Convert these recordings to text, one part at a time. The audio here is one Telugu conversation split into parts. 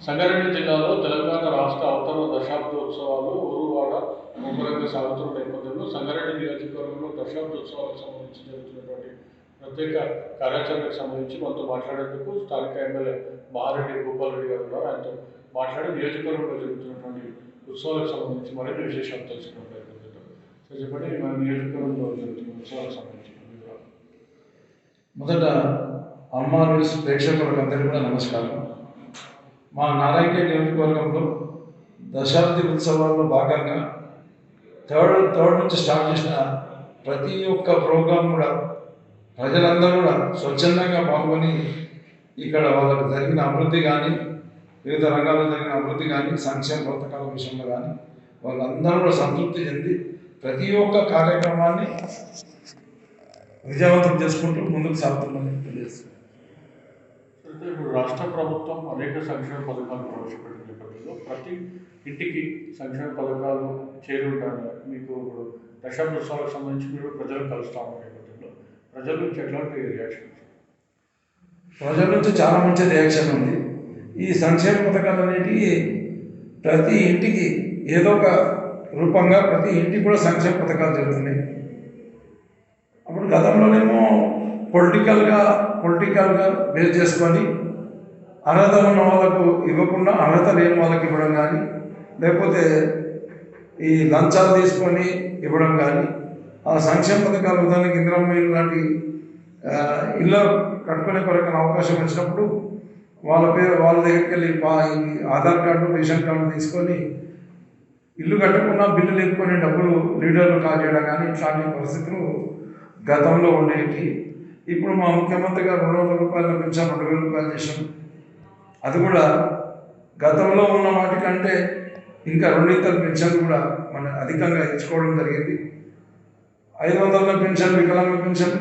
సంగారెడ్డి జిల్లాలో తెలంగాణ రాష్ట్ర అవతరణ దశాబ్దోత్సవాలు ఊరువాడ ముమ్మరంగా సాగుతున్న నేపథ్యంలో సంగారెడ్డి నియోజకవర్గంలో దశాబ్దోత్సవాలకు సంబంధించి జరుగుతున్నటువంటి ప్రత్యేక కార్యాచరణకు సంబంధించి మనతో మాట్లాడేందుకు స్థానిక ఎమ్మెల్యే మహారెడ్డి భూపాల్ రెడ్డి గారు ఉన్నారు. ఆయనతో మాట్లాడి నియోజకవర్గంలో జరుగుతున్నటువంటి ఉత్సవాలకు సంబంధించి మరిన్ని విశేషాలు తెలుసుకునే ప్రయత్నం చేద్దాం. సో చెప్పండి, మన నియోజకవర్గంలో జరుగుతున్న ఉత్సవాలకు సంబంధించి మొదట అమ్మా న్యూస్ ప్రేక్షకులందరికీ కూడా నమస్కారం. మా నారాయణఖేడ్ నియోజకవర్గంలో దశాబ్ది ఉత్సవాల్లో భాగంగా థర్డ్ నుంచి స్టార్ట్ చేసిన ప్రతి ఒక్క ప్రోగ్రాం కూడా ప్రజలందరూ కూడా స్వచ్ఛందంగా పాల్గొని ఇక్కడ వాళ్ళకు జరిగిన అభివృద్ధి కానీ, వివిధ రంగాల్లో జరిగిన అభివృద్ధి కానీ, సంక్షేమ పథకాల విషయంలో కానీ వాళ్ళందరూ కూడా సంతృప్తి చెంది ప్రతి ఒక్క కార్యక్రమాన్ని విజయవంతం చేసుకుంటూ ముందుకు సాగుతుందని తెలియజేస్తుంది. ఇప్పుడు రాష్ట్ర ప్రభుత్వం అనేక సంక్షేమ పథకాలు ప్రవేశపెట్టిన నేపథ్యంలో ప్రతి ఇంటికి సంక్షేమ పథకాలు చేరుంటారు. మీకు ఇప్పుడు దశాబ్దోత్సవాలకు సంబంధించి మీరు ప్రజలు కలుస్తా ఉన్న నేపథ్యంలో ప్రజల నుంచి ఎట్లాంటి రియాక్షన్? ప్రజల నుంచి చాలా మంచి రియాక్షన్ ఉంది. ఈ సంక్షేమ పథకాలు అనేటివి ప్రతి ఇంటికి ఏదో ఒక రూపంగా ప్రతి ఇంటికి కూడా సంక్షేమ పథకాలు జరుగుతున్నాయి. అప్పుడు గతంలోనేమో పొలిటికల్గా బేస్ చేసుకొని అర్హత ఉన్న వాళ్ళకు ఇవ్వకుండా అర్హత లేని వాళ్ళకి ఇవ్వడం కానీ, లేకపోతే ఈ లంచాలు తీసుకొని ఇవ్వడం కానీ, ఆ సంక్షేమ పథకాలు ఉదాహరణకి ఇందిరమ్మ లాంటి ఇల్లు కట్టుకునే కొరకు అవకాశం వచ్చినప్పుడు వాళ్ళ దగ్గరికి వెళ్ళి ఆధార్ కార్డు, రేషన్ కార్డు తీసుకొని ఇల్లు కట్టకుండా బిల్లు లేపుకొని డబ్బులు లీడర్లు కాజేయడం కానీ ఇట్లాంటి పరిస్థితులు గతంలో ఉండేవి. ఇప్పుడు మా ముఖ్యమంత్రి గారు 200 రూపాయల పెన్షన్ 2000 రూపాయలు చేశాం. అది కూడా గతంలో ఉన్న వాటికంటే ఇంకా 2 పెన్షన్ కూడా మన అధికంగా ఇచ్చుకోవడం జరిగింది. 500 పెన్షన్, వికలాంగ పెన్షన్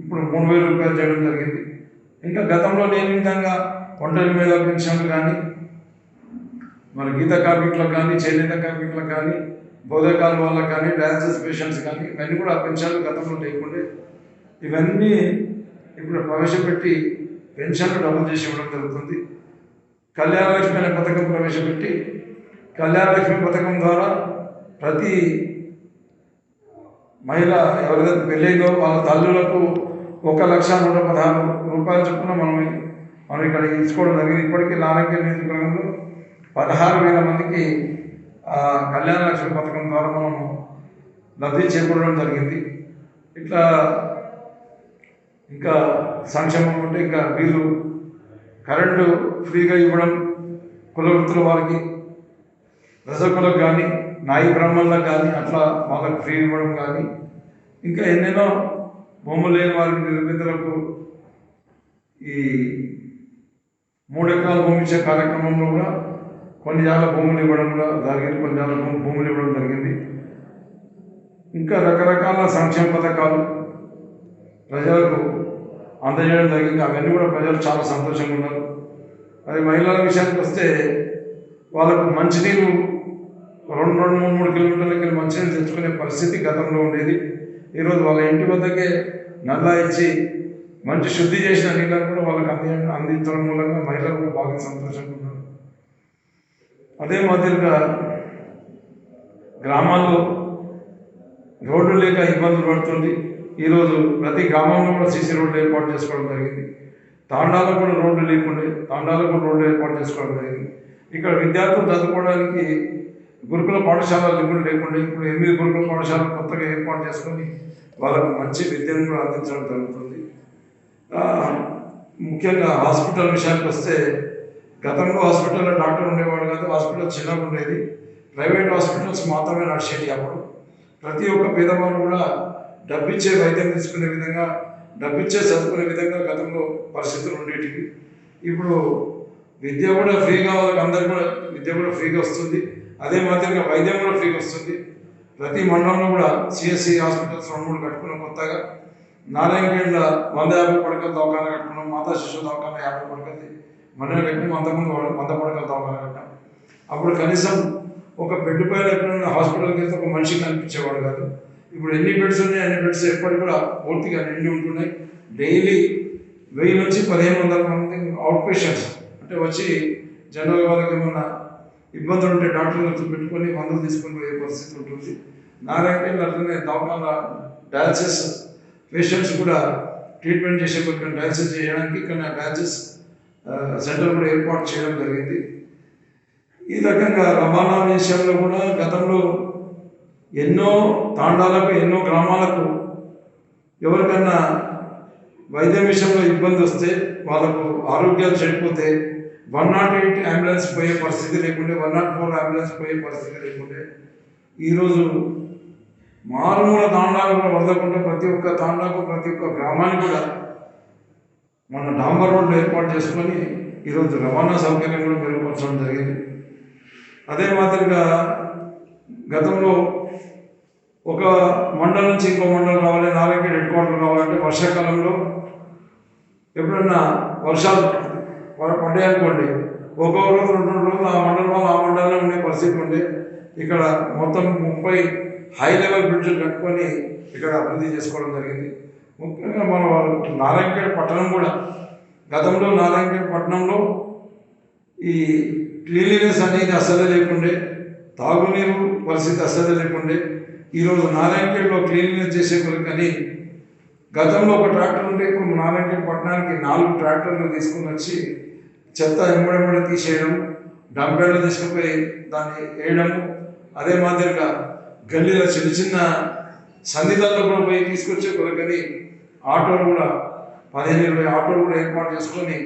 ఇప్పుడు 3000 రూపాయలు చేయడం జరిగింది. ఇంకా గతంలో లేని విధంగా ఒంటరి మీద పెన్షన్లు కానీ, మన గీత కార్మికులకు కానీ, చేనేత కార్మికులకు కానీ, బోధకాల వాళ్ళకు కానీ, డయాలసిస్ పేషెంట్స్ కానీ ఇవన్నీ కూడా పెన్షన్లు గతంలో లేకుండే ఇవన్నీ ఇప్పుడు ప్రవేశపెట్టి పెన్షన్లు డబుల్ చేసి ఇవ్వడం జరుగుతుంది. కళ్యాణలక్ష్మి అనే పథకం ప్రవేశపెట్టి కళ్యాణలక్ష్మి పథకం ద్వారా ప్రతి మహిళ ఎవరైతే పెళ్ళైందో వాళ్ళ తల్లులకు 1,116 రూపాయలు చొప్పున మనం ఇక్కడ ఇచ్చుకోవడం జరిగింది. ఇప్పటికీ నారాయణఖేడ్ నియోజకవర్గంలో 16,000 మందికి కళ్యాణ లక్ష్మి పథకం ద్వారా మనము లబ్ధి చేకూరడం జరిగింది. ఇట్లా ఇంకా సంక్షేమం అంటే ఇంకా వీళ్ళు కరెంటు ఫ్రీగా ఇవ్వడం, కుల వృత్తుల వారికి, రజకులకు కానీ, నాయి బ్రాహ్మణులకు కానీ అట్లా వాళ్ళకి ఫ్రీ ఇవ్వడం కానీ, ఇంకా ఎన్నెన్నో భూములు లేని వారికి నిరుపేదలకు ఈ 3 ఎకరాల భూమి ఇచ్చే కార్యక్రమంలో కూడా కొన్ని జాల భూములు ఇవ్వడం కూడా జరిగింది. కొన్ని జాల భూములు ఇవ్వడం జరిగింది. ఇంకా రకరకాల సంక్షేమ పథకాలు ప్రజలకు అందజేయడం జరిగింది. అవన్నీ కూడా ప్రజలు చాలా సంతోషంగా ఉన్నారు. అది మహిళల విషయానికి వస్తే వాళ్ళకు మంచినీరు 2-3 కిలోమీటర్లకి వెళ్ళి మంచినీరు తెచ్చుకునే పరిస్థితి గతంలో ఉండేది. ఈరోజు వాళ్ళ ఇంటి వద్దకే నల్లా ఇచ్చి మంచి శుద్ధి చేసిన నీళ్ళను కూడా వాళ్ళకి అందించడం మూలంగా మహిళలు కూడా బాగా సంతోషంగా ఉన్నారు. అదే మాదిరిగా గ్రామాల్లో రోడ్లు లేక ఇబ్బందులు పడుతుంది. ఈరోజు ప్రతి గ్రామంలో కూడా సీసీ రోడ్లు ఏర్పాటు చేసుకోవడం జరిగింది. తాండాలకు కూడా రోడ్లు లేకుండే తాండాలకు కూడా రోడ్లు ఏర్పాటు చేసుకోవడం జరిగింది. ఇక్కడ విద్యార్థులు చదువుకోవడానికి గురుకుల పాఠశాలలు ఇప్పుడు లేకుండా ఇప్పుడు 8 గురుకుల పాఠశాలలు కొత్తగా ఏర్పాటు చేసుకొని వాళ్ళకు మంచి విద్యను కూడా అందించడం జరుగుతుంది. ముఖ్యంగా హాస్పిటల్ విషయానికి వస్తే గతంలో హాస్పిటల్లో డాక్టర్ ఉండేవాడు కాదు. హాస్పిటల్ చిన్నగా ఉండేది. ప్రైవేట్ హాస్పిటల్స్ మాత్రమే నడిచేది. అప్పుడు ప్రతి ఒక్క పేదవాడు కూడా డబ్బిచ్చే వైద్యం తీసుకునే విధంగా, డబ్బిచ్చే చదువుకునే విధంగా గతంలో పరిస్థితులు ఉండేటివి. ఇప్పుడు విద్య కూడా ఫ్రీగా వాళ్ళకి అందరికీ కూడా విద్య కూడా ఫ్రీగా వస్తుంది. అదే మాదిరిగా వైద్యం కూడా ఫ్రీగా వస్తుంది. ప్రతి మండలంలో కూడా సిఎస్సి హాస్పిటల్స్ 2-3 కట్టుకున్నాం. కొత్తగా నారాయణఖేడ్లో 150 పడకల దవాఖాన కట్టుకున్నాం. మాతా శిశువు దవాఖాన 50 పడకలది మండలం కట్టినాం. అంతకుముందు 100 పడకల దవాఖాన కట్టాం. అప్పుడు కనీసం ఒక బెడ్ పైన ఎప్పుడైనా హాస్పిటల్కి వెళ్తే ఒక మనిషి కనిపించేవాడు కాదు. ఇప్పుడు ఎన్ని బెడ్స్ ఉన్నాయి, అన్ని బెడ్స్ ఎప్పటికి కూడా పూర్తిగా నిండి ఉంటున్నాయి. డైలీ 1000 నుంచి 1500 మంది అవుట్ పేషెంట్స్ అంటే వచ్చి జనరల్ వాళ్ళకి ఏమన్నా ఇబ్బందులు ఉంటే డాక్టర్లు పెట్టుకొని మందులు తీసుకొని పోయే పరిస్థితి ఉంటుంది. నారాయణపేటలో అట్లనే దవాఖాన డయాలసిస్ పేషెంట్స్ కూడా ట్రీట్మెంట్ చేసే కొద్దిగా డయాలసిస్ చేయడానికి ఇక్కడ డయాలసిస్ సెంటర్ కూడా ఏర్పాటు చేయడం జరిగింది. ఈ రకంగా రవాణా విషయంలో కూడా గతంలో ఎన్నో తాండాలకు ఎన్నో గ్రామాలకు ఎవరికన్నా వైద్యం విషయంలో ఇబ్బంది వస్తే వాళ్ళకు ఆరోగ్యాలు చెడిపోతే 108 అంబులెన్స్ పోయే పరిస్థితి లేకుంటే 104 అంబులెన్స్ పోయే పరిస్థితి లేకుంటే ఈరోజు మారుమూల తాండాలు కూడా వదలకుండా ప్రతి ఒక్క తాండాకు ప్రతి ఒక్క గ్రామానికి కూడా మన డాంబర్ రోడ్లు ఏర్పాటు చేసుకొని ఈరోజు రవాణా సౌకర్యం కూడా మెరుగుపరచడం జరిగింది. అదే మాదిరిగా గతంలో ఒక మండలం నుంచి ఇంకో మండలం రావాలి, నారాయణపేట హెడ్ క్వార్టర్ రావాలంటే వర్షాకాలంలో ఎప్పుడన్నా వర్షాలు పడ్డాయనుకోండి, ఒక్కొక్క రోజు 2 రోజులు ఆ మండలంలో ఉండే పరిస్థితి ఉండే. ఇక్కడ మొత్తం 30 హై లెవెల్ బ్రిడ్జ్లు కట్టుకొని ఇక్కడ అభివృద్ధి చేసుకోవడం జరిగింది. ముఖ్యంగా మన నారాయణపేట పట్టణం కూడా గతంలో నారాయణపేట పట్టణంలో ఈ క్లీన్లీనెస్ అనేది అస్సలే లేకుండే, తాగునీరు పరిస్థితి అస్సలే లేకుండే. ఈరోజు నారాయణపేటలో క్లీన్లీనెస్ చేసే కొరకని గతంలో ఒక ట్రాక్టర్ ఉంటే ఇప్పుడు నారాయణపేట పట్టణానికి 4 ట్రాక్టర్లు తీసుకుని వచ్చి చెత్త ఎంబడెంబడి తీసేయడం, డంపేర్లు తీసుకుపోయి దాన్ని వేయడము. అదే మాదిరిగా గల్లీలో చిన్న చిన్న సన్నిధాల్లో కూడా పోయి తీసుకొచ్చే కొరకని ఆటోలు కూడా 15-20 ఆటోలు కూడా ఏర్పాటు చేసుకొని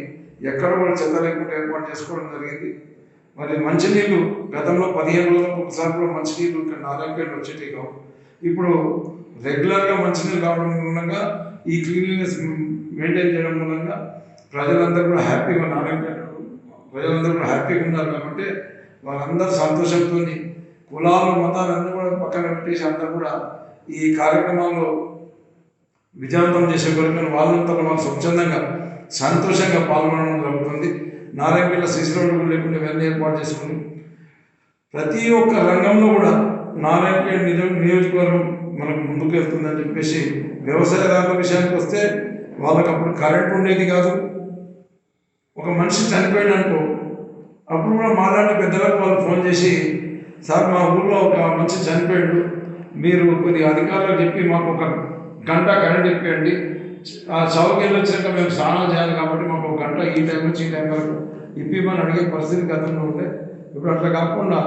ఎక్కడ కూడా చెత్త లేకుండా ఏర్పాటు చేసుకోవడం జరిగింది. మరి మంచినీళ్ళు గతంలో 15 రోజులకు ఒకసారి కూడా మంచినీళ్ళు ఇక్కడ నారాయణపేటలో వచ్చేటివి కావు. ఇప్పుడు రెగ్యులర్గా మంచినీళ్ళు రావడం మూలంగా ఈ క్లీన్లీనెస్ మెయింటైన్ చేయడం మూలంగా ప్రజలందరూ కూడా హ్యాపీగా నారాయణపేట ప్రజలందరూ కూడా హ్యాపీగా ఉన్నారు. కాబట్టి వాళ్ళందరూ సంతోషంతో కులాలు మతాలన్నీ కూడా పక్కన పెట్టేసి అందరూ కూడా ఈ కార్యక్రమాల్లో విజయవంతం చేసే కొరకు వాళ్ళంతా వాళ్ళు స్వచ్ఛందంగా సంతోషంగా పాల్గొనడం జరుగుతుంది. నారాయణపేట సిసి రోడ్డు లేకుండా ఇవన్నీ ఏర్పాటు చేసుకుని ప్రతి ఒక్క రంగంలో కూడా నారాయణపేట నియోజకవర్గం మనకు ముందుకు వెళ్తుందని చెప్పేసి, వ్యవసాయదారుల విషయానికి వస్తే వాళ్ళకి అప్పుడు కరెంట్ ఉండేది కాదు. ఒక మనిషి చనిపోయాడు అనుకో, అప్పుడు కూడా మాలాంటి పెద్దలకు వాళ్ళు ఫోన్ చేసి, సార్ మా ఊళ్ళో ఒక మనిషి చనిపోయాడు, మీరు కొద్ది అధికారులకు చెప్పి మాకు 1 గంట కరెంట్ ఇప్పియండి, ఆ చౌకీలు వచ్చినాక మేము స్నానం చేయాలి కాబట్టి మాకు 1 గంట ఈ టైం నుంచి ఈ టైం వరకు ఇప్పిమని అడిగే పరిస్థితి గతంలో ఉండే. ఇప్పుడు అట్లా కాకుండా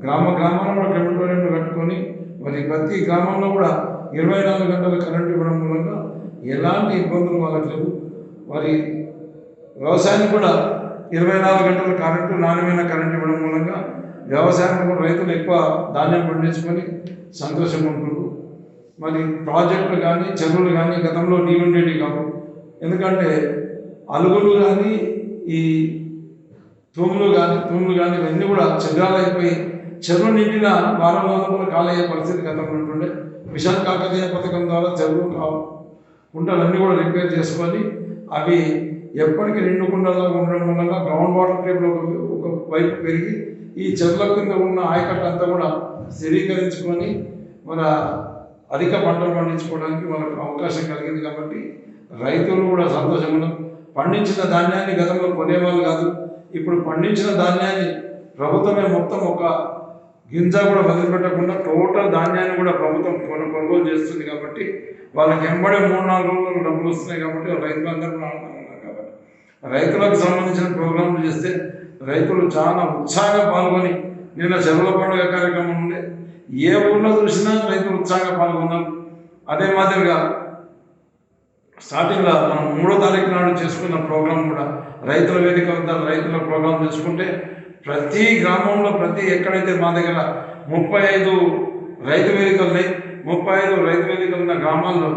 గ్రామాల్లో కూడా క్రిమిటోరియంలు కట్టుకొని మరి ప్రతి గ్రామంలో కూడా 24 గంటల కరెంట్ ఇవ్వడం మూలంగా ఎలాంటి ఇబ్బందులు వాళ్ళకి లేవు. మరి వ్యవసాయానికి కూడా 24 గంటల కరెంటు, నాణ్యమైన కరెంటు ఇవ్వడం మూలంగా వ్యవసాయంలో కూడా రైతులు ఎక్కువ ధాన్యం పండించుకొని సంతోషంగా ఉంటున్నారు. మరి ప్రాజెక్టులు కానీ చెరువులు కానీ గతంలో నీళ్ళు ఉండేవి కావు. ఎందుకంటే అలుగులు కానీ ఈ తూములు కానీ ఇవన్నీ కూడా చెరువులు అయిపోయి చెరువు నిండిన వారం రోజులు కూడా కాలయ్యే పరిస్థితి గతంలో ఉంటుండే. మిషన్ కాకతీయ పథకం ద్వారా చెరువులు కుంటలన్నీ కూడా రిపేర్ చేసుకొని అవి ఎప్పటికీ నిండు కుండలాగా ఉండడం వల్ల గ్రౌండ్ వాటర్ టేబుల్ ఒక వైపు పెరిగి ఈ చెరువుల కింద ఉన్న ఆయకట్టు అంతా కూడా స్థిరీకరించుకొని మన అధిక పంటలు పండించుకోవడానికి మనకు అవకాశం కలిగింది. కాబట్టి రైతులు కూడా సంతోషంగా పండించిన ధాన్యాన్ని గతంలో కొనేవాళ్ళు కాదు, ఇప్పుడు పండించిన ధాన్యాన్ని ప్రభుత్వమే మొత్తం ఒక గింజ కూడా వదిలిపెట్టకుండా టోటల్ ధాన్యాన్ని కూడా ప్రభుత్వం కొనుగోలు చేస్తుంది. కాబట్టి వాళ్ళకి ఎంబడే 3-4 రోజులు డబ్బులు వస్తున్నాయి. కాబట్టి రైతులందరూ కూడా ఆనందంగా కాబట్టి రైతులకు సంబంధించిన ప్రోగ్రాంలు చేస్తే రైతులు చాలా ఉత్సాహంగా పాల్గొని నిన్న చెరువుల పండుగ కార్యక్రమం ఉండే, ఏ ఊళ్ళో చూసినా రైతులు ఉత్సాహంగా పాల్గొన్నారు. అదే మాదిరిగా స్టార్టింగ్లో మనం 3వ తారీఖు నాడు చేసుకున్న ప్రోగ్రాం కూడా రైతుల వేదిక వద్ద రైతుల ప్రోగ్రాం చేసుకుంటే ప్రతి గ్రామంలో ఎక్కడైతే మా దగ్గర 35 రైతు వేదికలు ఉన్నాయి, 35 రైతు వేదికలు ఉన్న గ్రామాల్లో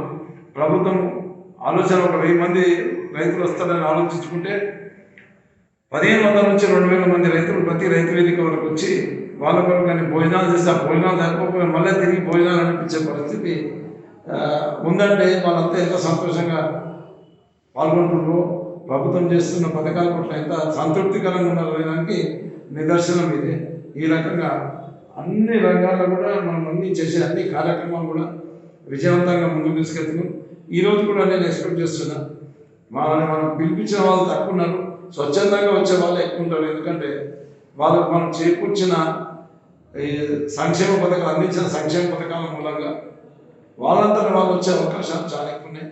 ప్రభుత్వం ఆలోచన ఒక 1000 మంది రైతులు వస్తారని ఆలోచించుకుంటే 1500 నుంచి 2000 మంది రైతులు ప్రతి రైతు వేదిక వరకు వచ్చి వాళ్ళ కొరకు కానీ భోజనాలు చేస్తే ఆ భోజనాలు సరిపోయి మళ్ళీ తిరిగి భోజనాలు అనిపించే పరిస్థితి ఉందంటే వాళ్ళంతా ఎంత సంతోషంగా పాల్గొంటున్నారో, ప్రభుత్వం చేస్తున్న పథకాల పట్ల ఎంత సంతృప్తికరంగా ఉన్నారనేదానికి నిదర్శనం ఇది. ఈ రకంగా అన్ని రంగాల్లో కూడా మనం అన్ని చేసే అన్ని కార్యక్రమాలు కూడా విజయవంతంగా ముందుకు తీసుకెళ్తున్నాం. ఈరోజు కూడా నేను ఎక్స్పెక్ట్ చేస్తున్నా, మనం పిలిపించిన వాళ్ళు తక్కువ ఉన్నారు, స్వచ్ఛందంగా వచ్చే వాళ్ళు ఎక్కువ ఉంటారు. ఎందుకంటే వాళ్ళకు మనం చేకూర్చిన ఈ సంక్షేమ పథకాలు అందించిన సంక్షేమ పథకాల మూలంగా వాళ్ళంతా వాళ్ళు వచ్చే అవకాశాలు చాలా ఎక్కువ ఉన్నాయి.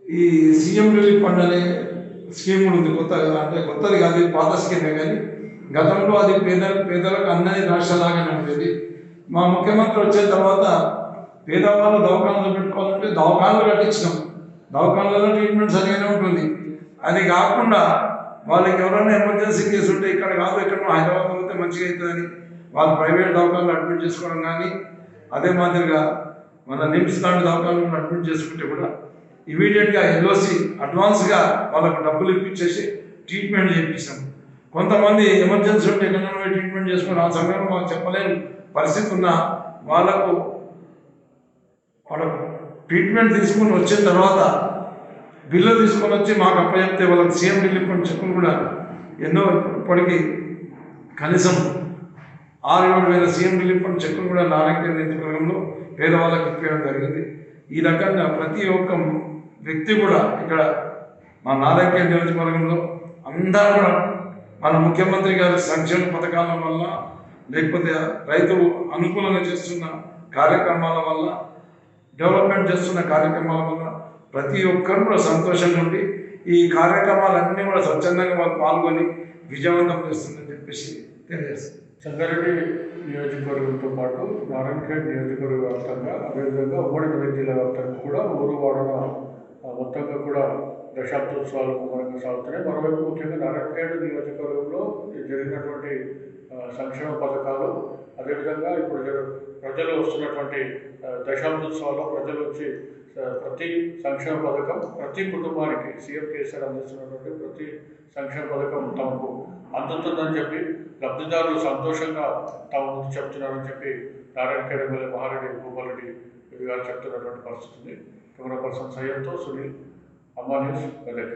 ఈ సీఎం రిలీఫ్ ఫండ్ అనే స్కీమ్ కూడా ఉంది కొత్తగా, అంటే కొత్తది కాదు, పాత స్కీమే. కానీ గతంలో అది పేదలకు అన్ని రాష్ట్రాలాగానే ఉండేది. మా ముఖ్యమంత్రి వచ్చిన తర్వాత పేదవాళ్ళు దవాఖానలు పెట్టుకోవాలంటే దవాఖానలు కట్టించినాం. దవాఖానలలో ట్రీట్మెంట్ సరిగానే ఉంటుంది. అది కాకుండా వాళ్ళకి ఎవరైనా ఎమర్జెన్సీ కేసు ఉంటే ఇక్కడ కాదు, ఎక్కడ హైదరాబాద్ పోతే మంచిగా అవుతుందని వాళ్ళు ప్రైవేట్ దవాఖానలు అడ్మిట్ చేసుకోవడం కానీ, అదే మాదిరిగా మన నిమ్స్ లాంటి దవాఖానలను అడ్మిట్ చేసుకుంటే కూడా ఇమీడియట్గా ఎల్ఓసి అడ్వాన్స్గా వాళ్ళకు డబ్బులు ఇప్పించేసి ట్రీట్మెంట్ చేయించాం. కొంతమంది ఎమర్జెన్సీ ఉంటే ఎక్కడైనా ట్రీట్మెంట్ చేసుకుని ఆ సమయంలో మాకు చెప్పలేని పరిస్థితి ఉన్న వాళ్ళకు ట్రీట్మెంట్ తీసుకుని వచ్చిన తర్వాత బిల్లు తీసుకొని వచ్చి మాకు అప్పచెప్తే వాళ్ళకి సీఎం రిలీఫ్ ఫండ్ చెక్కులు కూడా ఎన్నో ఇప్పటికీ కనీసం 6-7 వేల సీఎం రిలీఫ్ ఫండ్ చెక్కులు కూడా నారాయణఖేడ్ నియోజకవర్గంలో పేదవాళ్ళకి ఇప్పించడం జరిగింది. ఈ రకంగా ప్రతి ఒక్క వ్యక్తి కూడా ఇక్కడ మా నారాయణఖేడ్ నియోజకవర్గంలో అందరూ కూడా మన ముఖ్యమంత్రి గారి సంక్షేమ పథకాల వల్ల, లేకపోతే రైతు అనుకూలంగా చేస్తున్న కార్యక్రమాల వల్ల, డెవలప్మెంట్ చేస్తున్న కార్యక్రమాల వల్ల ప్రతి ఒక్కరు కూడా సంతోషంగా ఉండి ఈ కార్యక్రమాలన్నీ కూడా స్వచ్ఛందంగా వాళ్ళు పాల్గొని విజయవంతం చేస్తుందని చెప్పేసి తెలియజేస్తుంది. సంగారెడ్డి నియోజకవర్గంతో పాటు నారాయణఖేడ్ నియోజకవర్గ వ్యాప్తంగా, అదేవిధంగా ఉమ్మడి మెదక్ జిల్లా వ్యాప్తంగా కూడా ఊరు వాడన మొత్తంగా కూడా దశాబ్దోత్సవాలు ముమ్మరంగా సాగుతున్నాయి. మరోవైపు ముఖ్యంగా నారాయణఖేడ్ నియోజకవర్గంలో జరిగినటువంటి సంక్షేమ పథకాలు, అదేవిధంగా ఇప్పుడు ప్రజలు వస్తున్నటువంటి దశాబ్దోత్సవాల్లో ప్రజలు వచ్చి ప్రతి సంక్షేమ పథకం ప్రతి కుటుంబానికి సీఎం కేసీఆర్ అందిస్తున్నటువంటి ప్రతి సంక్షేమ పథకం తమకు అందుతుందని చెప్పి లబ్ధిదారులు సంతోషంగా తమ ముందు చెప్తున్నారని చెప్పి నారాయణఖేడ్ ఎమ్మెల్యే మహారెడ్డి భూపాలరెడ్డి గారు చెప్తున్నటువంటి పరిస్థితి ఉంది. కెమెరా పర్సన్ సయ్యద్తో సునీల్, అమ్మా న్యూస్, మెదక్.